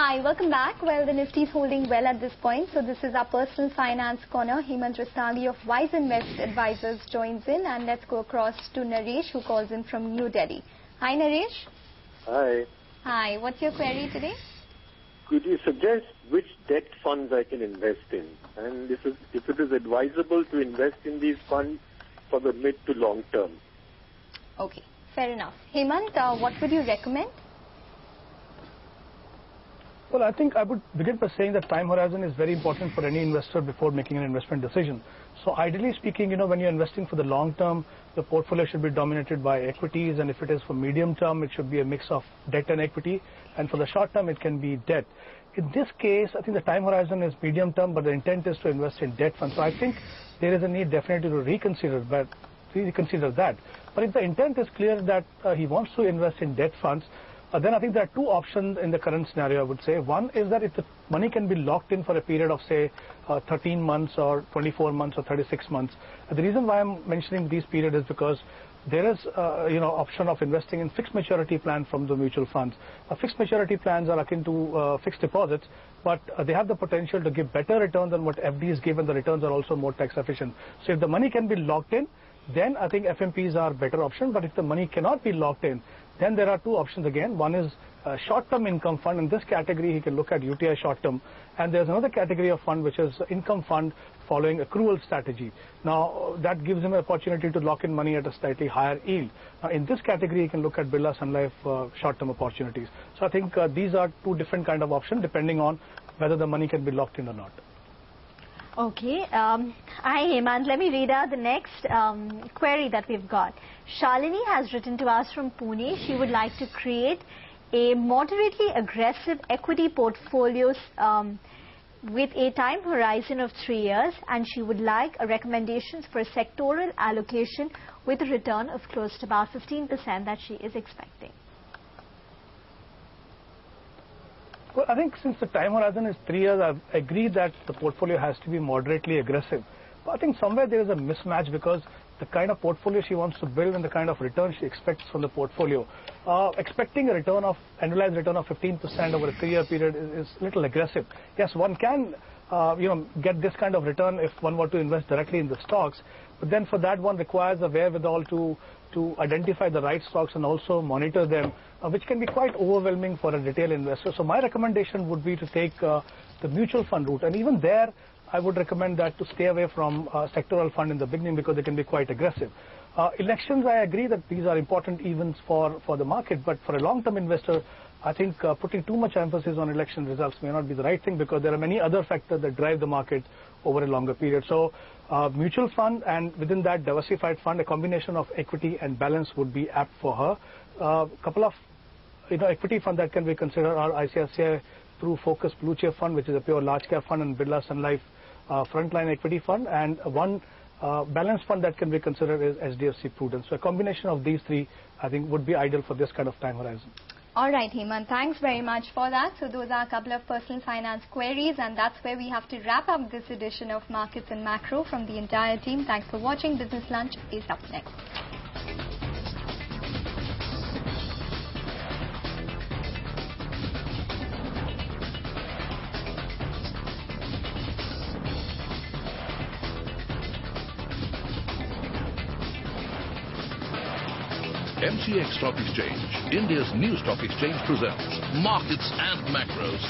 Hi, welcome back. Well, the Nifty is holding well at this point. So this is our personal finance corner. Hemant Rustagi of Wiseinvest Advisors joins in, and let's go across to Naresh, who calls in from New Delhi. Hi, Naresh. Hi. Hi. What's your query today? Could you suggest which debt funds I can invest in, and if it is advisable to invest in these funds for the mid to long term? Okay, fair enough. Hemant, what would you recommend? Well, I think I would begin by saying that time horizon is very important for any investor before making an investment decision. So ideally speaking, when you're investing for the long term, the portfolio should be dominated by equities, and if it is for medium term, it should be a mix of debt and equity, and for the short term, it can be debt. In this case, I think the time horizon is medium term, but the intent is to invest in debt funds. So I think there is a need definitely to reconsider that. But if the intent is clear that he wants to invest in debt funds, then I think there are two options in the current scenario, I would say. One is that if the money can be locked in for a period of, say, 13 months or 24 months or 36 months. The reason why I'm mentioning these periods is because there is, option of investing in fixed maturity plan from the mutual funds. Fixed maturity plans are akin to fixed deposits, but they have the potential to give better returns than what FDs give, and the returns are also more tax efficient. So if the money can be locked in, then I think FMPs are a better option. But if the money cannot be locked in, then there are two options again. One is a short-term income fund. In this category, he can look at UTI short-term. And there's another category of fund, which is income fund following accrual strategy. Now, that gives him an opportunity to lock in money at a slightly higher yield. Now, in this category, he can look at Birla Sun Life short-term opportunities. So I think these are two different kind of options, depending on whether the money can be locked in or not. Okay. Hi, Hemant. Let me read out the next query that we've got. Shalini has written to us from Pune. She would like to create a moderately aggressive equity portfolio with a time horizon of 3 years, and she would like a recommendations for sectoral allocation with a return of close to about 15% that she is expecting. Well, I think since the time horizon is 3 years, I agree that the portfolio has to be moderately aggressive. But I think somewhere there is a mismatch, because the kind of portfolio she wants to build and the kind of return she expects from the portfolio, expecting a annualized return of 15% over a 3-year period is a little aggressive. Yes, one can get this kind of return if one were to invest directly in the stocks, but then for that one requires a wherewithal to identify the right stocks and also monitor them, which can be quite overwhelming for a retail investor. So my recommendation would be to take the mutual fund route, and even there I would recommend that to stay away from sectoral fund in the beginning, because they can be quite aggressive. Elections, I agree that these are important events for the market, but for a long-term investor, I think putting too much emphasis on election results may not be the right thing, because there are many other factors that drive the market over a longer period. So mutual fund, and within that diversified fund, a combination of equity and balance would be apt for her. A couple of equity fund that can be considered are ICICI through Focus Blue Chip Fund, which is a pure large cap fund, and Birla Sun Life Frontline Equity Fund, and one balanced fund that can be considered is HDFC Prudence. So a combination of these three, I think, would be ideal for this kind of time horizon. All right, Hemant, thanks very much for that. So those are a couple of personal finance queries, and that's where we have to wrap up this edition of Markets and Macro from the entire team. Thanks for watching. Business Lunch is up next. MCX Stock Exchange, India's new stock exchange, presents Markets and Macros